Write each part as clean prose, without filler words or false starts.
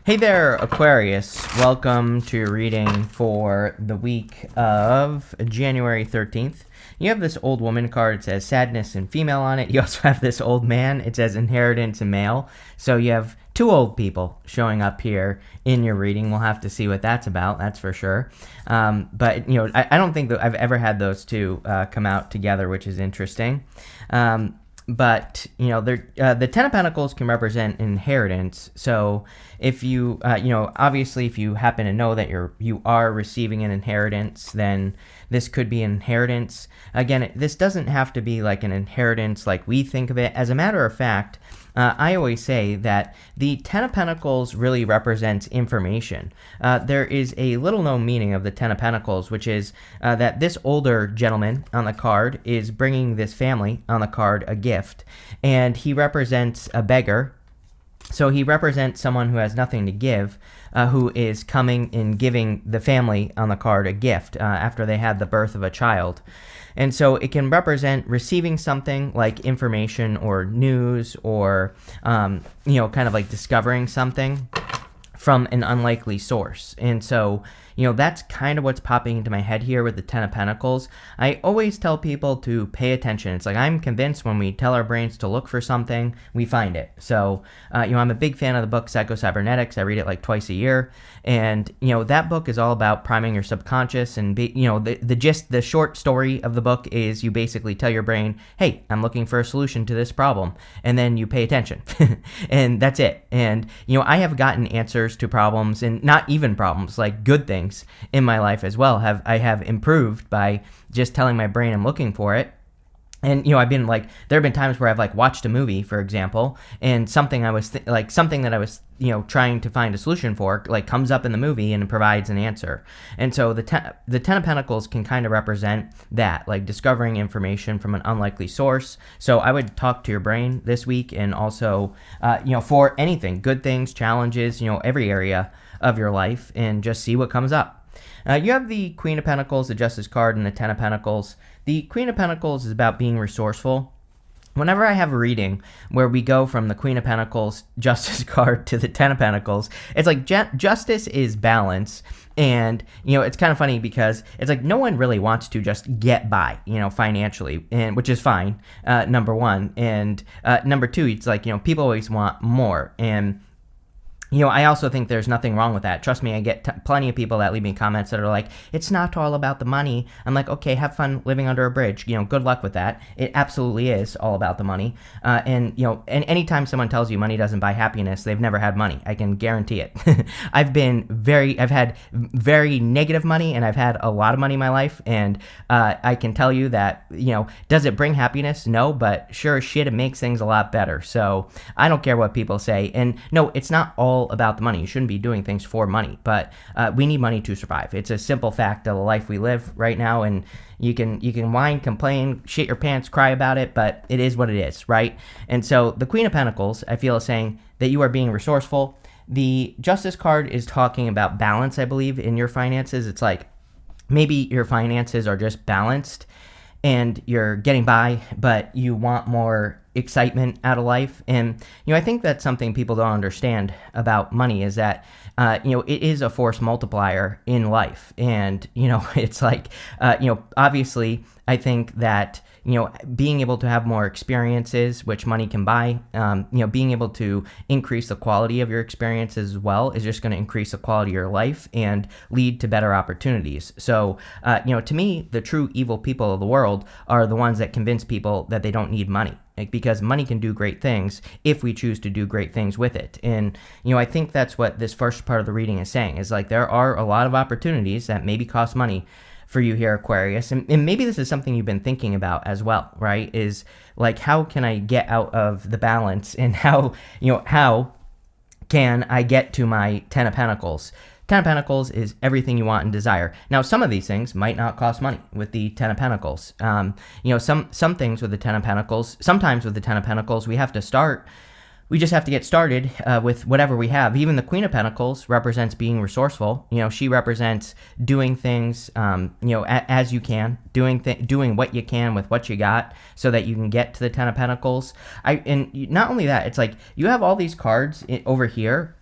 Hey there, Aquarius. Welcome to your reading for the week of January 13th. You have this old woman card. It says sadness and female on it. You also have this old man. It says inheritance and male. So you have two old people showing up here in your reading. We'll have to see what that's about, that's for sure. But I don't think that I've ever had those two come out together, which is interesting. But the Ten of Pentacles can represent inheritance. So if you obviously if you happen to know that you are receiving an inheritance, then this could be an inheritance. Again, this doesn't have to be like an inheritance like we think of it. As a matter of fact, I always say that the Ten of Pentacles really represents information. There is a little known meaning of the Ten of Pentacles, which is that this older gentleman on the card is bringing this family on the card a gift, and he represents a beggar. So he represents someone who has nothing to give, who is coming and giving the family on the card a gift after they had the birth of a child. And so it can represent receiving something like information or news or, kind of like discovering something from an unlikely source. And so, that's kind of what's popping into my head here with the Ten of Pentacles. I always tell people to pay attention. It's like I'm convinced when we tell our brains to look for something, we find it. So, I'm a big fan of the book Psycho-Cybernetics. I read it like twice a year. And, that book is all about priming your subconscious. And, the short story of the book is you basically tell your brain, hey, I'm looking for a solution to this problem. And then you pay attention. And that's it. And, I have gotten answers to problems, and not even problems, like good things in my life as well. I have improved by just telling my brain I'm looking for it. And, I've been like, there have been times where I've watched a movie, for example, and something that I was, trying to find a solution for, comes up in the movie and it provides an answer. And so the Ten of Pentacles can kind of represent that, like discovering information from an unlikely source. So I would talk to your brain this week, and also, for anything, good things, challenges, every area of your life, and just see what comes up. You have the Queen of Pentacles, the Justice card, and the Ten of Pentacles. The Queen of Pentacles is about being resourceful. Whenever I have a reading where we go from the Queen of Pentacles Justice card to the Ten of Pentacles, it's like justice is balance. And, it's kind of funny because it's like no one really wants to just get by, financially, and which is fine, number one. And number two, it's like, people always want more. And I also think there's nothing wrong with that. Trust me, I get plenty of people that leave me comments that are like, it's not all about the money. I'm like, okay, have fun living under a bridge. Good luck with that. It absolutely is all about the money. And anytime someone tells you money doesn't buy happiness, they've never had money. I can guarantee it. I've had very negative money, and I've had a lot of money in my life. And I can tell you that, does it bring happiness? No, but sure as shit, it makes things a lot better. So I don't care what people say. And no, it's not all about the money. You shouldn't be doing things for money, but we need money to survive. It's a simple fact of the life we live right now, and you can whine, complain, shit your pants, cry about it, but it is what it is, right? And so the Queen of Pentacles, I feel, is saying that you are being resourceful. The Justice card is talking about balance, I believe, in your finances. It's like maybe your finances are just balanced and you're getting by, but you want more excitement out of life. And, I think that's something people don't understand about money is that, it is a force multiplier in life. And, it's like, obviously, I think that, being able to have more experiences, which money can buy, being able to increase the quality of your experiences as well is just going to increase the quality of your life and lead to better opportunities. So, to me, the true evil people of the world are the ones that convince people that they don't need money. Because money can do great things if we choose to do great things with it. And, I think that's what this first part of the reading is saying, is like there are a lot of opportunities that maybe cost money for you here, Aquarius. And maybe this is something you've been thinking about as well, right? Is like, how can I get out of the balance, and how can I get to my Ten of Pentacles? Ten of Pentacles is everything you want and desire. Now, some of these things might not cost money with the Ten of Pentacles. Some things with the Ten of Pentacles, sometimes with the Ten of Pentacles, we just have to get started with whatever we have. Even the Queen of Pentacles represents being resourceful. She represents doing things, as you can, doing what you can with what you got, so that you can get to the Ten of Pentacles. And not only that, it's like you have all these cards over here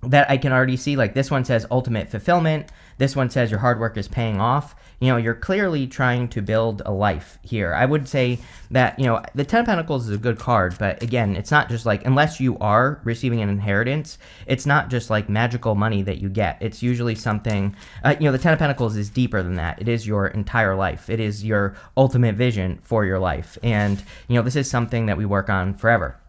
that I can already see. Like this one says ultimate fulfillment. This one says your hard work is paying off. You're clearly trying to build a life here. I would say that, the Ten of Pentacles is a good card, but again, it's not just like, unless you are receiving an inheritance, it's not just like magical money that you get. It's usually something, the Ten of Pentacles is deeper than that. It is your entire life. It is your ultimate vision for your life. And, this is something that we work on forever.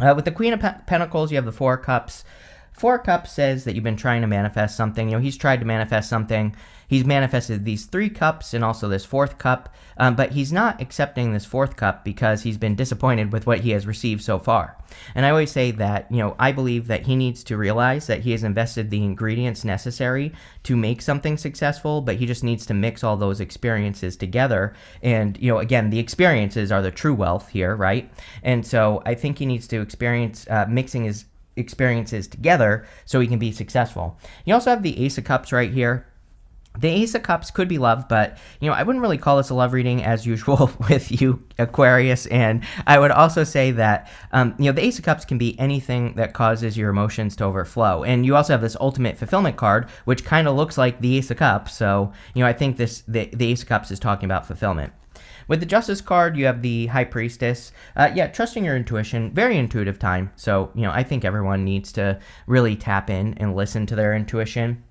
With the Queen of Pentacles, you have the Four of Cups. Four of Cups says that you've been trying to manifest something. He's tried to manifest something. He's manifested these 3 cups and also this 4th cup, but he's not accepting this 4th cup because he's been disappointed with what he has received so far. And I always say that, I believe that he needs to realize that he has invested the ingredients necessary to make something successful, but he just needs to mix all those experiences together. And, again, the experiences are the true wealth here, right? And so I think he needs to experience mixing his experiences together so he can be successful. You also have the Ace of Cups right here. The Ace of Cups could be love, but, I wouldn't really call this a love reading as usual with you, Aquarius. And I would also say that, the Ace of Cups can be anything that causes your emotions to overflow. And you also have this ultimate fulfillment card, which kind of looks like the Ace of Cups. So, I think the Ace of Cups is talking about fulfillment. With the Justice card, you have the High Priestess. Trusting your intuition, very intuitive time. So, I think everyone needs to really tap in and listen to their intuition.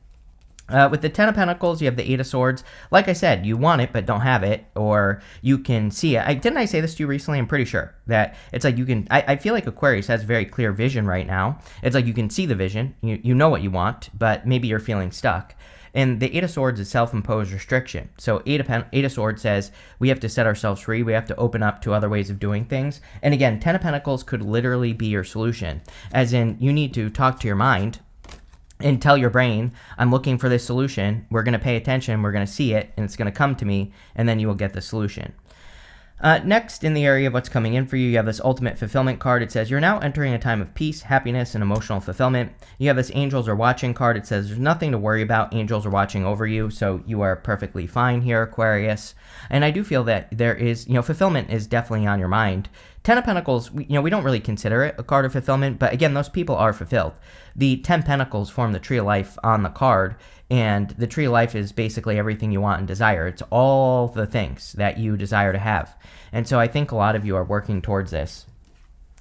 With the Ten of Pentacles, you have the Eight of Swords. Like I said, you want it but don't have it, or you can see it. Didn't I say this to you recently? I'm pretty sure that it's like you can. I feel like Aquarius has very clear vision right now. It's like you can see the vision, you know what you want, but maybe you're feeling stuck. And the Eight of Swords is self-imposed restriction. So Eight of Swords says we have to set ourselves free. We have to open up to other ways of doing things. And again, Ten of Pentacles could literally be your solution. As in, you need to talk to your mind and tell your brain, I'm looking for this solution. We're going to pay attention. We're going to see it, and it's going to come to me, and then you will get the solution. Next, in the area of what's coming in for you, you have this ultimate fulfillment card. It says, you're now entering a time of peace, happiness, and emotional fulfillment. You have this angels are watching card. It says, there's nothing to worry about. Angels are watching over you, so you are perfectly fine here, Aquarius. And I do feel that there is, fulfillment is definitely on your mind. Ten of Pentacles, we don't really consider it a card of fulfillment, but again, those people are fulfilled. The 10 Pentacles form the Tree of Life on the card, and the Tree of Life is basically everything you want and desire. It's all the things that you desire to have. And so I think a lot of you are working towards this.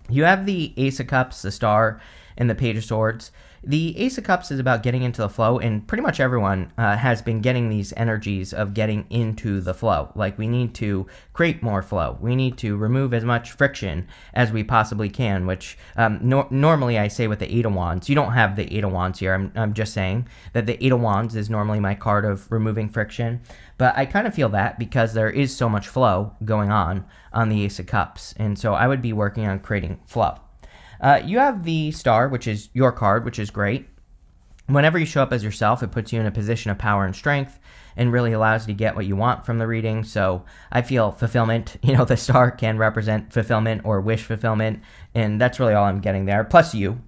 You have the Ace of Cups, the Star, and the Page of Swords. The Ace of Cups is about getting into the flow, and pretty much everyone has been getting these energies of getting into the flow. Like, we need to create more flow. We need to remove as much friction as we possibly can, which normally I say with the Eight of Wands. You don't have the Eight of Wands here. I'm just saying that the Eight of Wands is normally my card of removing friction. But I kind of feel that because there is so much flow going on the Ace of Cups. And so I would be working on creating flow. You have the Star, which is your card, which is great. Whenever you show up as yourself, it puts you in a position of power and strength and really allows you to get what you want from the reading. So I feel fulfillment. The Star can represent fulfillment or wish fulfillment, and that's really all I'm getting there, plus you.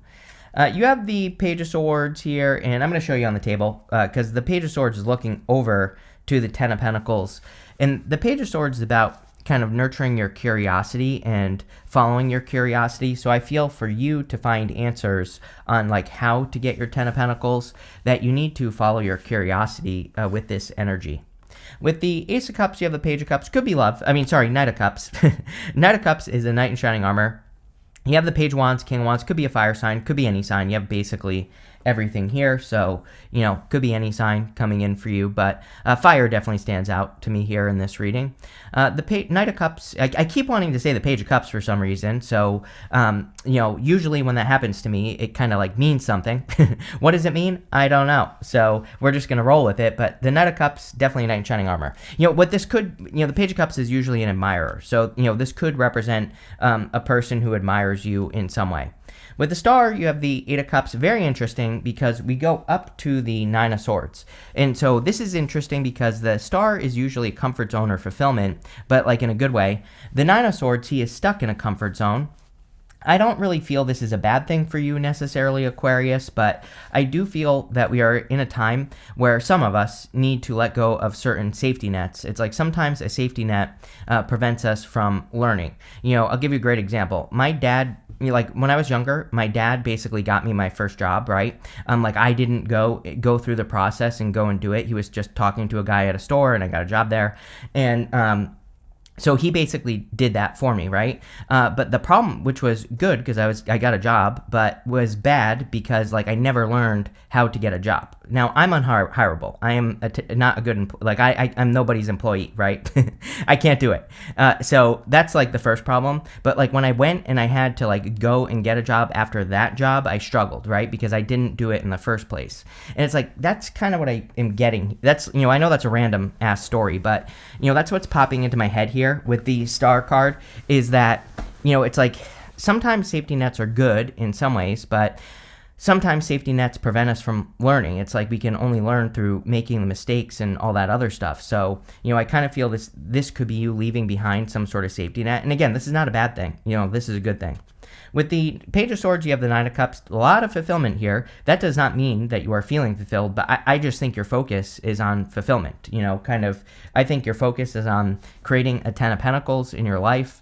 You have the Page of Swords here, and I'm going to show you on the table because the Page of Swords is looking over to the Ten of Pentacles. And the Page of Swords is about kind of nurturing your curiosity and following your curiosity. So I feel for you to find answers on like how to get your Ten of Pentacles, that you need to follow your curiosity with this energy. With the Ace of Cups, you have the Page of Cups. Could be love. Knight of Cups. Knight of Cups is a knight in shining armor. You have the Page of Wands, King of Wands. Could be a fire sign. Could be any sign. You have basically everything here. So, could be any sign coming in for you. But fire definitely stands out to me here in this reading. The Knight of Cups, I keep wanting to say the Page of Cups for some reason. So, usually when that happens to me, it kind of like means something. What does it mean? I don't know. So we're just going to roll with it. But the Knight of Cups, definitely a knight in shining armor. What this could, the Page of Cups is usually an admirer. So, this could represent a person who admires you in some way. With the Star, you have the Eight of Cups. Very interesting because we go up to the Nine of Swords. And so this is interesting because the Star is usually comfort zone or fulfillment, but like in a good way. The Nine of Swords, he is stuck in a comfort zone. I don't really feel this is a bad thing for you necessarily, Aquarius, but I do feel that we are in a time where some of us need to let go of certain safety nets. It's like sometimes a safety net prevents us from learning. I'll give you a great example. My dad like when I was younger, my dad basically got me my first job, right? Like I didn't go through the process and go and do it. He was just talking to a guy at a store, and I got a job there, and so he basically did that for me, right? But the problem, which was good because I got a job, but was bad because like I never learned how to get a job. Now I'm unhireable. I am not a good I'm nobody's employee, right? I can't do it. So that's like the first problem. But like when I went and I had to like go and get a job after that job, I struggled, right? Because I didn't do it in the first place. And it's like that's kind of what I am getting. That's I know that's a random ass story, but that's what's popping into my head here with the star card is that it's like sometimes safety nets are good in some ways, but sometimes safety nets prevent us from learning. It's like we can only learn through making the mistakes and all that other stuff. So I kind of feel this could be you leaving behind some sort of safety net. And again, this is not a bad thing. This is a good thing. With the Page of Swords, you have the Nine of Cups. A lot of fulfillment here. That does not mean that you are feeling fulfilled, but I just think your focus is on fulfillment. I think your focus is on creating a Ten of Pentacles in your life,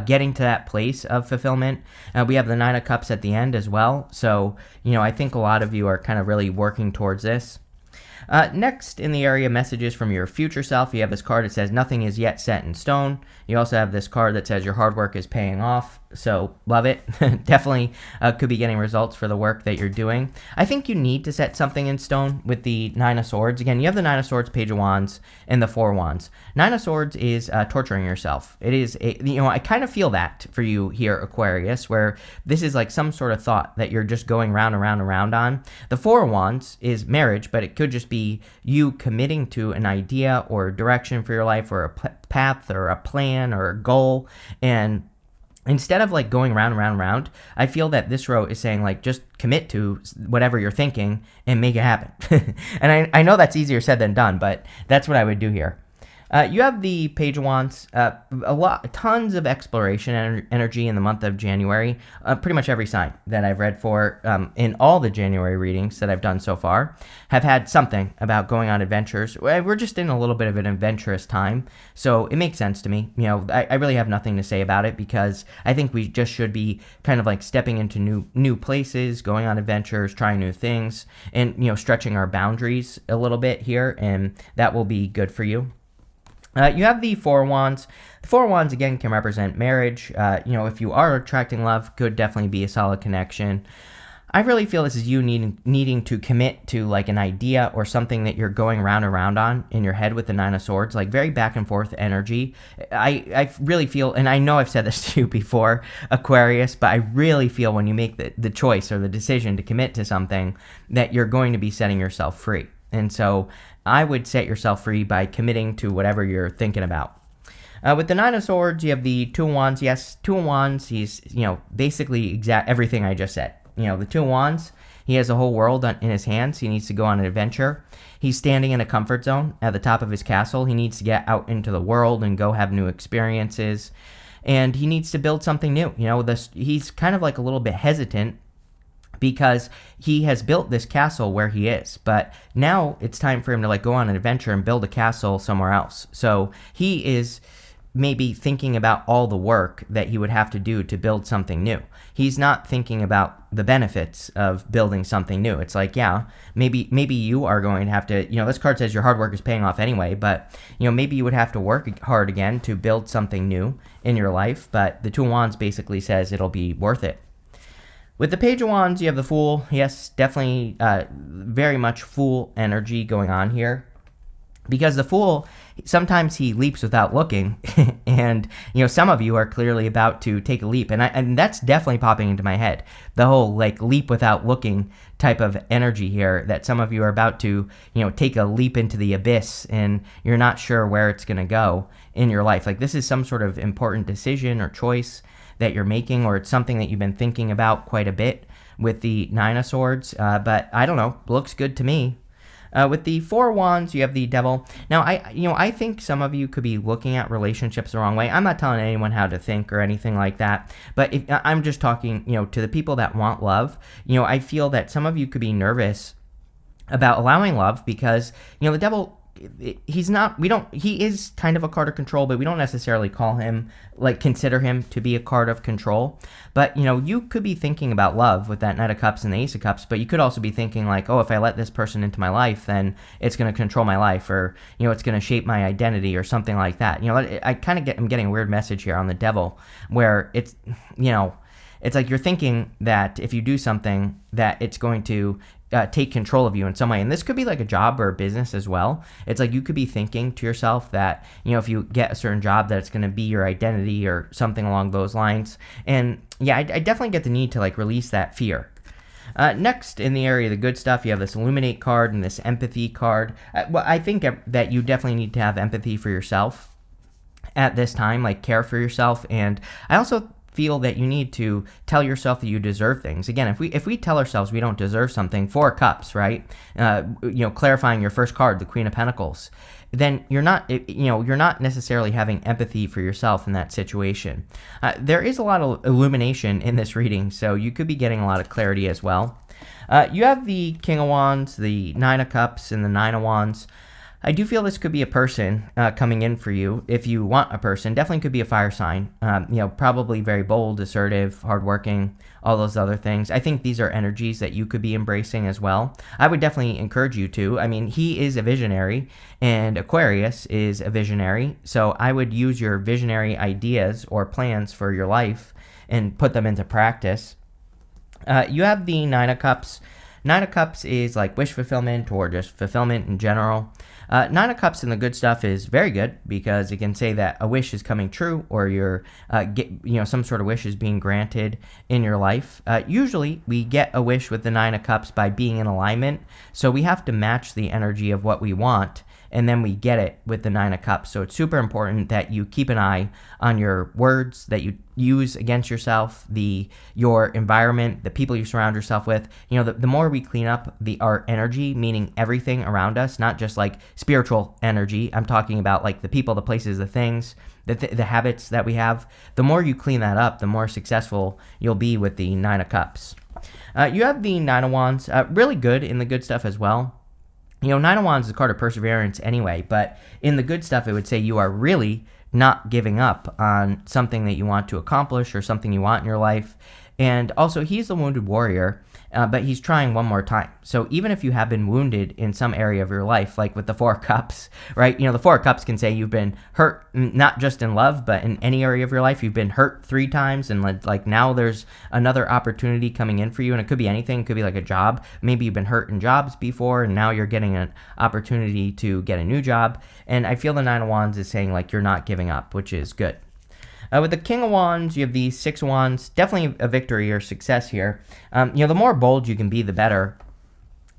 getting to that place of fulfillment. We have the Nine of Cups at the end as well. So, I think a lot of you are kind of really working towards this. Next, in the area messages from your future self, you have this card that says nothing is yet set in stone. You also have this card that says your hard work is paying off. So love it. Definitely could be getting results for the work that you're doing. I think you need to set something in stone with the Nine of Swords. Again, you have the Nine of Swords, Page of Wands, and the Four of Wands. Nine of Swords is torturing yourself. It is, I kind of feel that for you here, Aquarius, where this is like some sort of thought that you're just going round and round and round on. The Four of Wands is marriage, but it could just be you committing to an idea or direction for your life or a path or a plan or a goal, and instead of like going round and round and round, I feel that this row is saying like just commit to whatever you're thinking and make it happen. And I know that's easier said than done, but that's what I would do here. You have the Page of Wands, tons of exploration energy in the month of January. Pretty much every sign that I've read for in all the January readings that I've done so far have had something about going on adventures. We're just in a little bit of an adventurous time, so it makes sense to me. I really have nothing to say about it because I think we just should be kind of like stepping into new places, going on adventures, trying new things, and stretching our boundaries a little bit here, and that will be good for you. You have the Four of Wands. The Four of Wands, again, can represent marriage. If you are attracting love, could definitely be a solid connection. I really feel this is you needing to commit to like an idea or something that you're going round and round on in your head with the Nine of Swords, like very back and forth energy. I really feel, and I know I've said this to you before, Aquarius, but I really feel when you make the choice or the decision to commit to something that you're going to be setting yourself free. And so I would set yourself free by committing to whatever you're thinking about. With the Nine of Swords, you have the Two of Wands. Yes, Two of Wands, he's, basically everything I just said. The Two of Wands, he has a whole world in his hands. He needs to go on an adventure. He's standing in a comfort zone at the top of his castle. He needs to get out into the world and go have new experiences. And he needs to build something new. He's kind of like a little bit hesitant because he has built this castle where he is, but now it's time for him to like go on an adventure and build a castle somewhere else. So he is maybe thinking about all the work that he would have to do to build something new. He's not thinking about the benefits of building something new. It's like, yeah, maybe you are going to have to, this card says your hard work is paying off anyway, but maybe you would have to work hard again to build something new in your life, but the Two of Wands basically says it'll be worth it. With the Page of Wands, you have the Fool. Yes, definitely very much Fool energy going on here. Because the Fool, sometimes he leaps without looking. And, some of you are clearly about to take a leap. And that's definitely popping into my head. The whole, like, leap without looking type of energy here. That some of you are about to, take a leap into the abyss. And you're not sure where it's going to go in your life. Like, this is some sort of important decision or choice that you're making, or it's something that you've been thinking about quite a bit with the Nine of Swords, but I don't know, looks good to me. With the Four of Wands, you have the Devil. Now, I think some of you could be looking at relationships the wrong way. I'm not telling anyone how to think or anything like that, but I'm just talking, to the people that want love. I feel that some of you could be nervous about allowing love because, the Devil he's not, he is kind of a card of control, but we don't necessarily consider him to be a card of control. But, you could be thinking about love with that Knight of Cups and the Ace of Cups, but you could also be thinking like, oh, if I let this person into my life, then it's going to control my life, or, it's going to shape my identity or something like that. I'm getting a weird message here on the Devil, where it's like you're thinking that if you do something that it's going to take control of you in some way. And this could be like a job or a business as well. It's like you could be thinking to yourself that, if you get a certain job, that it's going to be your identity or something along those lines. And yeah, I definitely get the need to like release that fear. Next, in the area of the good stuff, you have this Illuminate card and this Empathy card. I think that you definitely need to have empathy for yourself at this time, like care for yourself. And I also feel that you need to tell yourself that you deserve things. Again, if we tell ourselves we don't deserve something, 4 cups, right? Clarifying your first card, the Queen of Pentacles, then you're not necessarily having empathy for yourself in that situation. There is a lot of illumination in this reading, so you could be getting a lot of clarity as well. You have the King of Wands, the Nine of Cups, and the Nine of Wands. I do feel this could be a person coming in for you. If you want a person, definitely could be a fire sign. Probably very bold, assertive, hardworking, all those other things. I think these are energies that you could be embracing as well. I would definitely encourage you to. I mean, he is a visionary, and Aquarius is a visionary. So I would use your visionary ideas or plans for your life and put them into practice. You have the Nine of Cups. Nine of Cups is like wish fulfillment or just fulfillment in general. Nine of Cups in the good stuff is very good because it can say that a wish is coming true, or some sort of wish is being granted in your life. Usually we get a wish with the Nine of Cups by being in alignment, so we have to match the energy of what we want, and then we get it with the Nine of Cups. So it's super important that you keep an eye on your words that you use against yourself, your environment, the people you surround yourself with. The more we clean up our energy, meaning everything around us, not just like spiritual energy. I'm talking about like the people, the places, the things, the habits that we have. The more you clean that up, the more successful you'll be with the Nine of Cups. You have the Nine of Wands, really good in the good stuff as well. Nine of Wands is a card of perseverance anyway, but in the good stuff, it would say you are really not giving up on something that you want to accomplish or something you want in your life. And also, he's the wounded warrior, but he's trying one more time. So even if you have been wounded in some area of your life, like with the Four of Cups, right? The Four of Cups can say you've been hurt, not just in love, but in any area of your life. You've been hurt 3 times, and like now there's another opportunity coming in for you, and it could be anything. It could be like a job. Maybe you've been hurt in jobs before, and now you're getting an opportunity to get a new job. And I feel the Nine of Wands is saying like you're not giving up, which is good. With the King of Wands, you have the Six of Wands. Definitely a victory or success here. The more bold you can be, the better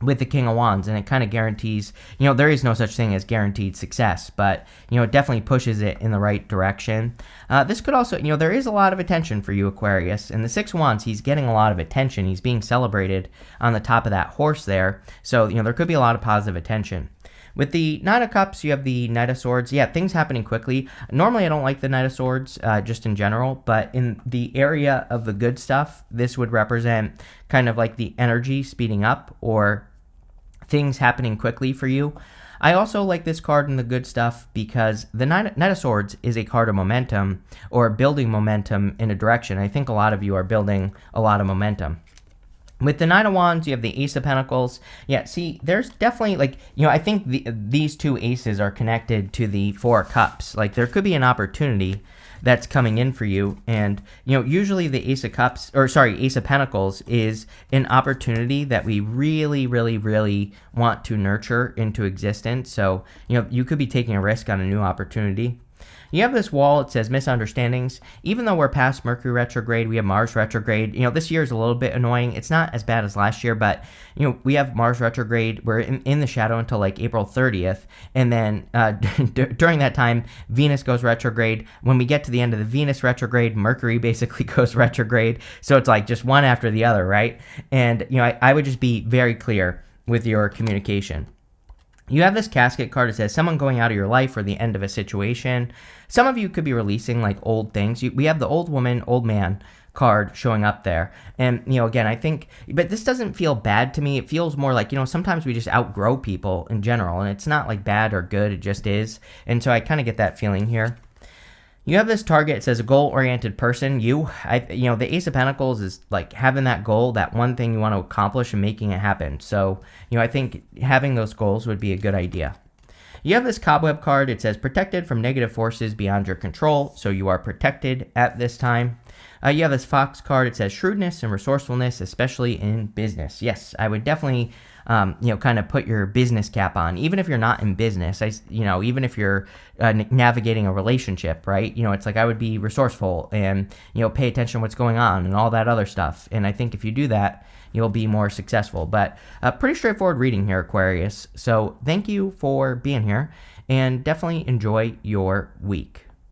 with the King of Wands. And it kind of guarantees, there is no such thing as guaranteed success, but, it definitely pushes it in the right direction. This could also, there is a lot of attention for you, Aquarius. And the Six of Wands, he's getting a lot of attention. He's being celebrated on the top of that horse there. So, there could be a lot of positive attention. With the Knight of Cups, you have the Knight of Swords. Yeah, things happening quickly. Normally, I don't like the Knight of Swords, just in general, but in the area of the good stuff, this would represent kind of like the energy speeding up or things happening quickly for you. I also like this card in the good stuff because the Knight of Swords is a card of momentum or building momentum in a direction. I think a lot of you are building a lot of momentum. With the Nine of Wands, you have the Ace of Pentacles. Yeah, see, there's definitely, I think these 2 aces are connected to the 4 cups. Like, there could be an opportunity that's coming in for you. And, usually the Ace of Pentacles is an opportunity that we really, really, really want to nurture into existence. So, you could be taking a risk on a new opportunity. You have this wall, it says misunderstandings. Even though we're past Mercury retrograde, we have Mars retrograde. This year is a little bit annoying. It's not as bad as last year, but, we have Mars retrograde. We're in the shadow until like April 30th. And then during that time, Venus goes retrograde. When we get to the end of the Venus retrograde, Mercury basically goes retrograde. So it's like just one after the other, right? And, I would just be very clear with your communication. You have this casket card. It says someone going out of your life or the end of a situation. Some of you could be releasing like old things. We have the old woman, old man card showing up there. And, again, I think, but this doesn't feel bad to me. It feels more like, sometimes we just outgrow people in general, and it's not like bad or good, it just is. And so I kind of get that feeling here. You have this target. It says a goal-oriented person. The Ace of Pentacles is like having that goal, that one thing you want to accomplish and making it happen. So, I think having those goals would be a good idea. You have this Cobweb card. It says protected from negative forces beyond your control. So you are protected at this time. You have this Fox card. It says shrewdness and resourcefulness, especially in business. Yes, I would definitely, kind of put your business cap on, even if you're not in business. Even if you're navigating a relationship, right? It's like I would be resourceful and, pay attention to what's going on and all that other stuff. And I think if you do that, you'll be more successful. But pretty straightforward reading here, Aquarius. So thank you for being here and definitely enjoy your week.